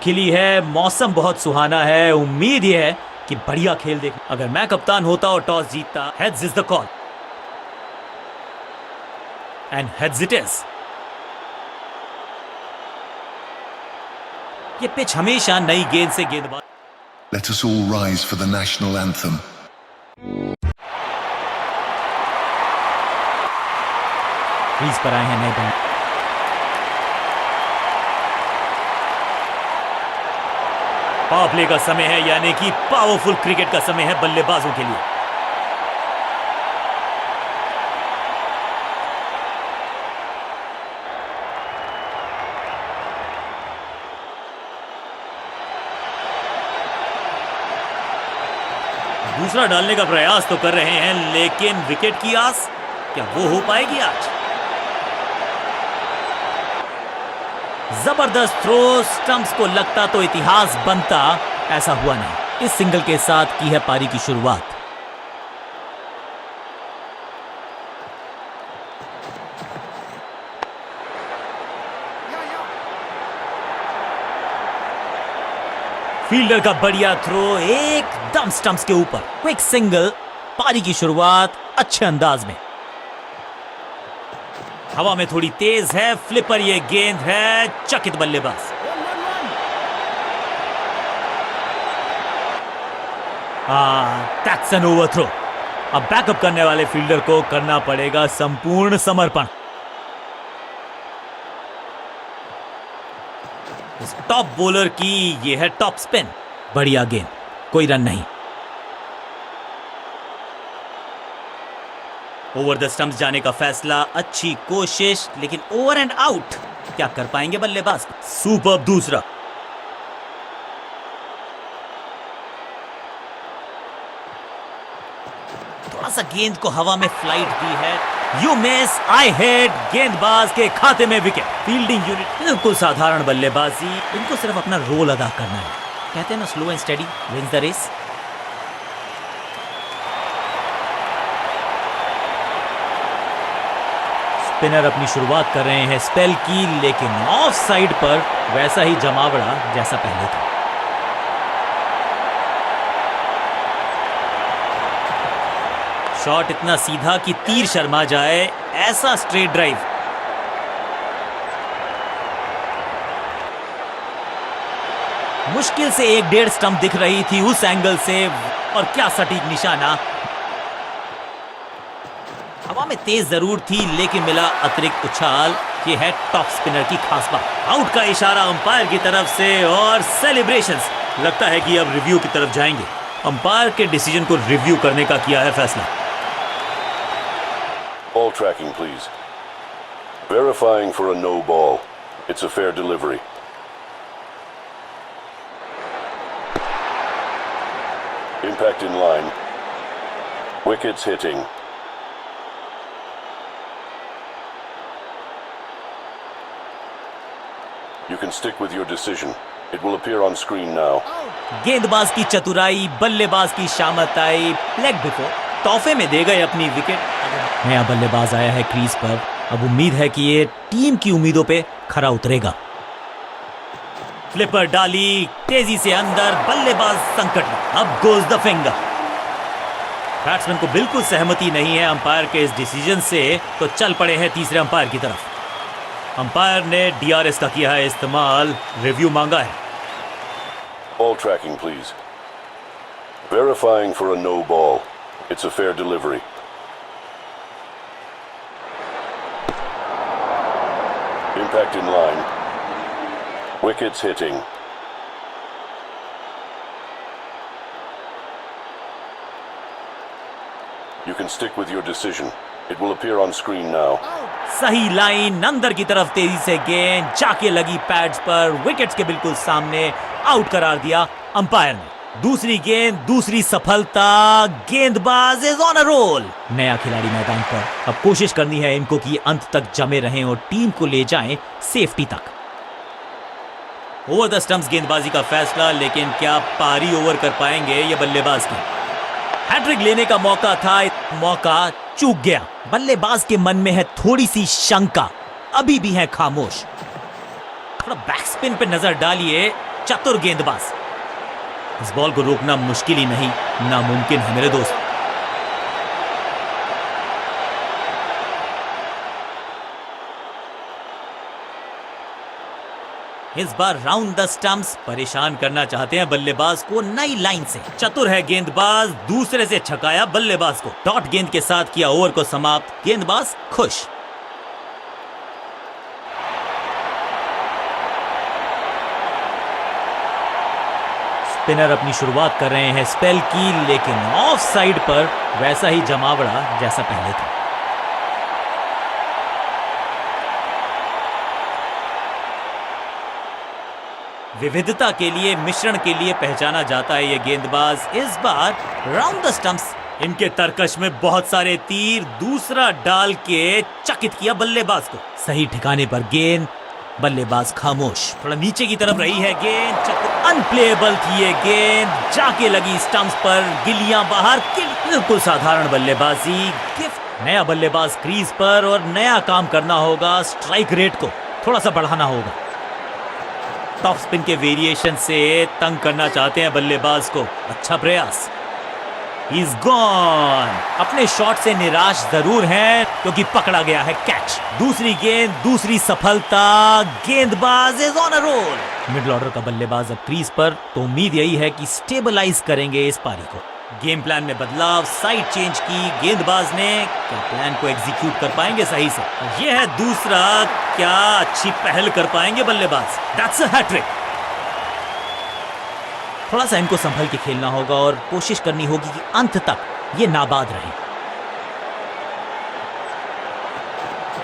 खिली है, मौसम बहुत सुहाना है। उम्मीद ये है कि बढ़िया खेल देख। अगर मैं कप्तान होता और टॉस जीतता, heads is the call and heads it is. ये पिच हमेशा नई गेंद से गेंदबाज। Let us all rise for the national anthem. Crease पर आए हैं नए बल्ले। पावर प्ले का समय है, यानी कि पावरफुल क्रिकेट का समय है बल्लेबाजों के लिए। दूसरा डालने का प्रयास तो कर रहे हैं, लेकिन विकेट की आस क्या वो हो पाएगी आज? जबरदस्त थ्रो, स्टंप्स को लगता तो इतिहास बनता, ऐसा हुआ नहीं। इस सिंगल के साथ की है पारी की शुरुआत। फील्डर का बढ़िया थ्रो, एकदम स्टंप्स के ऊपर। क्विक सिंगल, पारी की शुरुआत अच्छे अंदाज में। हवा में थोड़ी तेज है, फ्लिपर ये गेंद है, चकित बल्लेबाज। That's an overthrow. अब बैकअप करने वाले फील्डर को करना पड़ेगा संपूर्ण समर्पण। इस टॉप बॉलर की ये है टॉप स्पिन। बढ़िया गेंद, कोई रन नहीं। ओवर द स्टंप्स जाने का फैसला, अच्छी कोशिश, लेकिन ओवर एंड आउट। क्या कर पाएंगे बल्लेबाज? सुपर दूसरा। थोड़ा सा गेंद को हवा में फ्लाइट दी है, यू मिस, आई हिट। गेंदबाज के खाते में विकेट। फील्डिंग यूनिट बिल्कुल साधारण बल्लेबाजी, इनको सिर्फ अपना रोल अदा करना है। कहते हैं ना, slow and steady wins the race. Spinner अपनी शुरुआत कर रहे हैं स्पेल की, लेकिन ऑफ साइड पर वैसा ही जमावड़ा जैसा पहले था। शॉट इतना सीधा कि तीर शर्मा जाए, ऐसा स्ट्रेट ड्राइव। मुश्किल से 1-1.5 स्टंप दिख रही थी उस एंगल से, और क्या सटीक निशाना। हवा में तेज जरूर थी, लेकिन मिला अतिरिक्त उछाल। ये है टॉप स्पिनर की खास बात। आउट का इशारा अंपायर की तरफ से, और सेलिब्रेशंस। लगता है कि अब रिव्यू की तरफ जाएंगे। अंपायर के डिसीजन को रिव्यू करने का किया है फैसला। Ball tracking, please. Verifying for a no ball. It's a fair delivery. Impact in line. Wickets hitting. You can stick with your decision. It will appear on screen now. गेंदबाज की चतुराई, बल्लेबाज की शामताई, लेग बिफोर, तोहफे में दे गए अपनी wicket. नया बल्लेबाज आया है क्रीज पर, अब उम्मीद है कि ये टीम की उम्मीदों पे खरा उतरेगा। फ्लिपर डाली, तेजी से अंदर, बल्लेबाज संकट में। अब गोज द फिंगर। बैट्समैन को बिल्कुल सहमति नहीं है अंपायर के इस डिसीजन से, तो चल पड़े हैं तीसरे अंपायर की तरफ। अंपायर ने डीआरएस का किया है इस्तेमाल, रिव्यू मांगा है। Ball tracking, please. Verifying for a no ball. It's a fair delivery. Impact in line. Wickets hitting. You can stick with your decision. It will appear on screen now. सही line, अंदर की तरफ तेजी से गेंद जाके लगी पैड्स पर, विकेट्स के बिल्कुल सामने। आउट करार दिया अंपायर ने। दूसरी गेंद, दूसरी सफलता, गेंदबाज इज ऑन अ रोल। नया खिलाड़ी मैदान पर, अब कोशिश करनी है इनको कि अंत तक जमे रहें और टीम को ले जाएं सेफ्टी तक। ओवर द स्टंप्स गेंदबाजी का फैसला, लेकिन क्या पारी ओवर कर पाएंगे ये बल्लेबाज की? हैट्रिक लेने का मौका था, मौका चूक गया। बल्लेबाज के मन में है थोड़ी सी शंका, अभी भी है खामोश। थोड़ा बैक स्पिन पे नजर डालिए, चतुर गेंदबाज। इस बॉल को रोकना मुश्किल ही नहीं, नामुमकिन है मेरे दोस्त। इस बार राउंड द स्टंप्स परेशान करना चाहते हैं बल्लेबाज को नई लाइन से। चतुर है गेंदबाज, दूसरे से छकाया बल्लेबाज को। डॉट गेंद के साथ किया ओवर को समाप्त, गेंदबाज खुश। स्पिनर अपनी शुरुआत कर रहे हैं स्पेल की, लेकिन ऑफ साइड पर वैसा ही जमावड़ा जैसा पहले था। विविधता के लिए, मिश्रण के लिए पहचाना जाता है ये गेंदबाज। इस बार राउंड द स्टंप्स, इनके तरकश में बहुत सारे तीर, दूसरा डाल के चकित किया बल्लेबाज को। सही ठिकाने पर गेंद, बल्लेबाज खामोश। थोड़ा नीचे की तरफ रही है गेंद, अनप्लेएबल थी ये गेंद, जाके लगी स्टंप्स पर, गिलियां बाहर। बिल्कुल साधारण बल्लेबाजी। गिफ्ट। नया बल्लेबाज क्रीज पर और नया काम करना होगा, स्ट्राइक रेट को थोड़ा सा बढ़ाना होगा। टॉप स्पिन के वेरिएशन से तंग करना चाहते हैं बल्लेबाज को, अच्छा प्रयास। He's gone। अपने शॉट से निराश जरूर हैं क्योंकि पकड़ा गया है कैच। दूसरी गेंद, दूसरी सफलता, गेंदबाज is on a roll. Middle order का बल्लेबाज अब क्रीज पर, तो उम्मीद यही है कि स्टेबलाइज करेंगे इस पारी को। गेम प्लान में बदलाव, साइड चेंज की गेंदबाज ने। क्या प्लान को एग्जीक्यूट कर पाएंगे सही से? यह है दूसरा, क्या अच्छी पहल कर पाएंगे बल्लेबाज? That's a hat trick. थोड़ा सा इनको संभल के खेलना होगा और कोशिश करनी होगी कि अंत तक ये नाबाद रहे।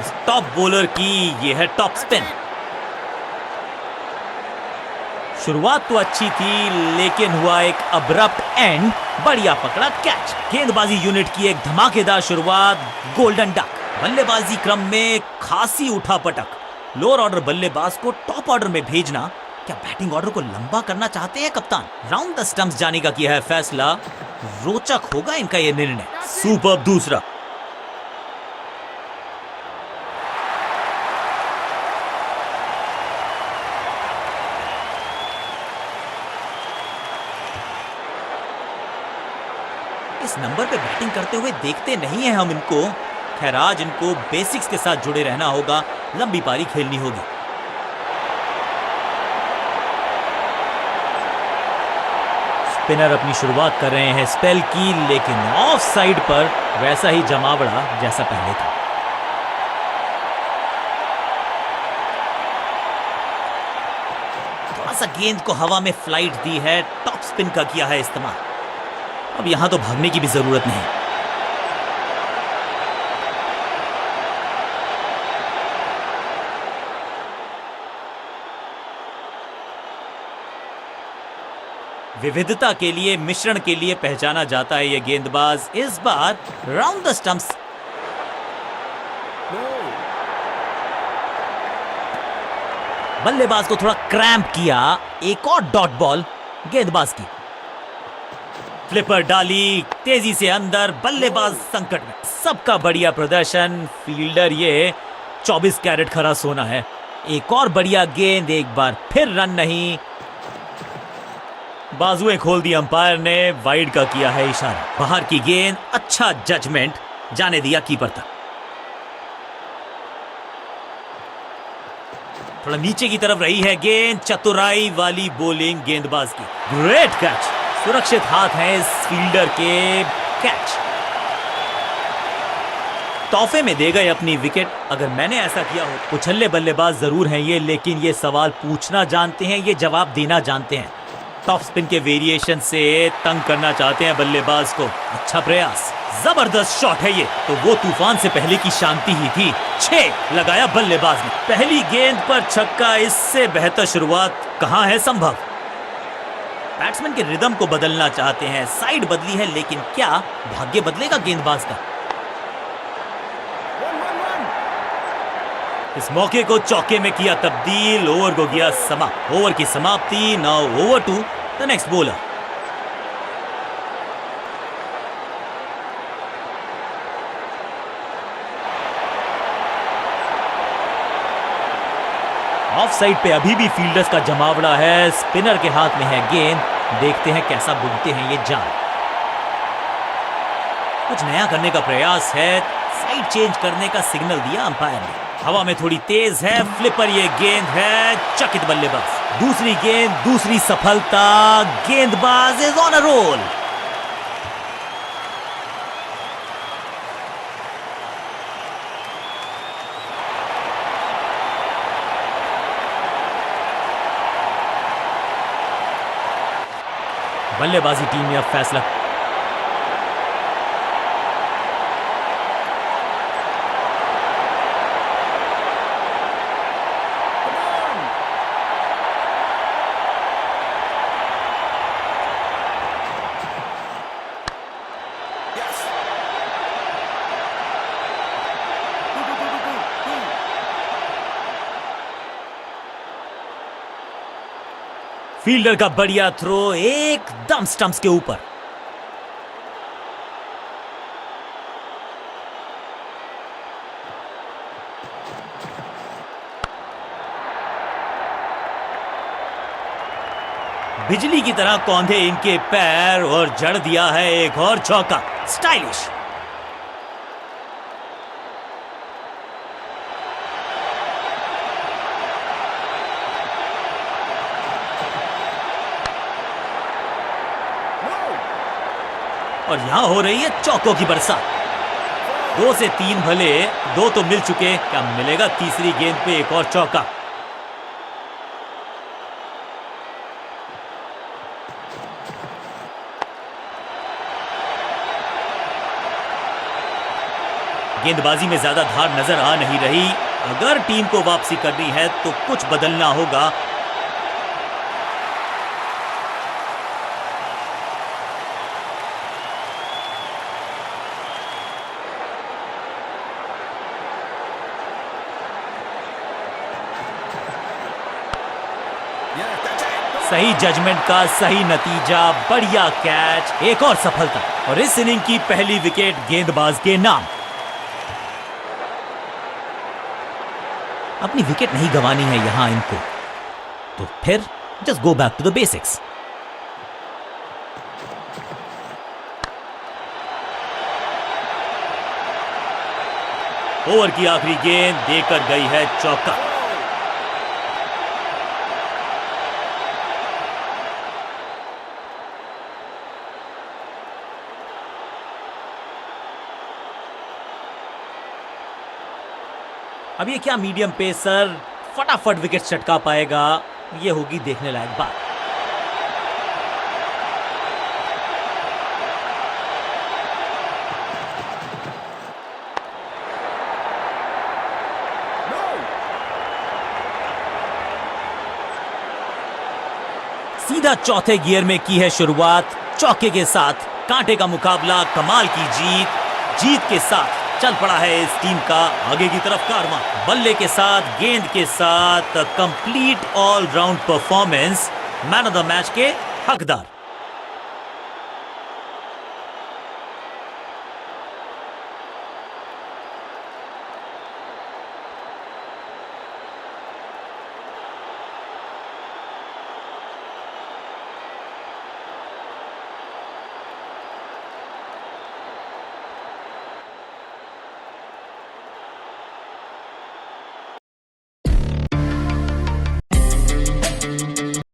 इस टॉप बॉलर की ये है टॉप स्पिन। शुरुआत तो अच्छी थी, लेकिन हुआ एक अब्रप्ट एंड। बढ़िया पकड़ा कैच। गेंदबाजी यूनिट की एक धमाकेदार शुरुआत, गोल्डन डक। बल्लेबाजी क्रम में खासी उठापटक। लोअर ऑर्डर बल्लेबाज को टॉप ऑर्डर में भेजना, क्या बैटिंग ऑर्डर को लंबा करना चाहते हैं कप्तान? राउंड द स्टंप्स जाने का किया है फैसला, रोचक होगा इनका यह निर्णय। सुपर दूसरा। इस नंबर पे बैटिंग करते हुए देखते नहीं है हम इनको। खैर आज इनको बेसिक्स के साथ जुड़े रहना होगा, लंबी पारी खेलनी होगी। स्पिनर अपनी शुरुआत कर रहे हैं स्पेल की, लेकिन ऑफ साइड पर वैसा ही जमावड़ा जैसा पहले था। थोड़ा सा गेंद को हवा में फ्लाइट दी है, टॉप स्पिन का किया है इस्तेमाल। अब यहां तो भागने की भी जरूरत नहीं। विविधता के लिए, मिश्रण के लिए पहचाना जाता है ये गेंदबाज। इस बार राउंड द स्टंप्स। बल्लेबाज को थोड़ा क्रैम्प किया, एक और डॉट बॉल गेंदबाज की। फ्लिपर डाली, तेजी से अंदर, बल्लेबाज संकट में। सबका बढ़िया प्रदर्शन, फील्डर ये 24 कैरेट खरा सोना है। एक और बढ़िया गेंद, एक बार फिर रन नहीं। बाजुएं खोल दी अंपायर ने, वाइड का किया है इशारा। बाहर की गेंद, अच्छा जजमेंट, जाने दिया कीपर तक। थोड़ा नीचे की तरफ रही है गेंद, चतुराई वाली बॉलिंग गेंदबाज की। Great catch. सुरक्षित हाथ है इस फील्डर के, कैच। तोहफे में दे गए अपनी विकेट। अगर मैंने ऐसा किया हो, उछल्ले बल्लेबाज जरूर हैं ये, लेकिन ये सवाल पूछना जानते हैं, ये जवाब देना जानते हैं। टॉप स्पिन के वेरिएशन से तंग करना चाहते हैं बल्लेबाज को, अच्छा प्रयास। जबरदस्त शॉट है ये, तो वो तूफान से पहले की शांति ही थी। 6 लगाया बल्लेबाज ने। पहली गेंद पर छक्का, इससे बेहतर शुरुआत कहां है संभव? बैट्समैन के रिदम को बदलना चाहते हैं, साइड बदली है, लेकिन क्या भाग्य बदलेगा गेंदबाज का? इस मौके को चौके में किया तब्दील, ओवर को किया समाप्त। ओवर की समाप्ति। Now over to the next bowler. Off side पे अभी भी फील्डर्स का जमावड़ा है, स्पिनर के हाथ में है गेंद। देखते हैं कैसा बुनते हैं ये जाल। कुछ नया करने का प्रयास है, साइड चेंज करने का सिग्नल दिया अंपायर ने। हवा में थोड़ी तेज है, फ्लिपर ये गेंद है, चकित बल्लेबाज। दूसरी गेंद, दूसरी सफलता, गेंदबाज इज ऑन अ रोल। बल्लेबाजी टीम ने अब फैसला। फील्डर का बढ़िया थ्रो एकदम स्टंप्स के ऊपर। बिजली की तरह कौंधे इनके पैर और जड़ दिया है एक और चौका। स्टाइलिश। और यहां हो रही है चौकों की बरसात। 2 से 3 भले, 2 तो मिल चुके, क्या मिलेगा तीसरी गेंद पे एक और चौका। गेंदबाजी में ज्यादा धार नजर आ नहीं रही। अगर टीम को वापसी करनी है तो कुछ बदलना होगा। सही जजमेंट का सही नतीजा, बढ़िया कैच, एक और सफलता और इस इनिंग की पहली विकेट गेंदबाज के नाम। अपनी विकेट नहीं गंवानी है यहां इनको, तो फिर just go back to the basics. Over की आखिरी गेंद देकर गई है चौका। अब ये क्या मीडियम पेसर फटाफट विकेट चटका पाएगा, ये होगी देखने लायक बात। सीधा चौथे गियर में की है शुरुआत, चौके के साथ कांटे का मुकाबला, कमाल की जीत के साथ चल पड़ा है इस टीम का आगे की तरफ कारवां। बल्ले के साथ, गेंद के साथ complete all round performance, man of the match के हकदार।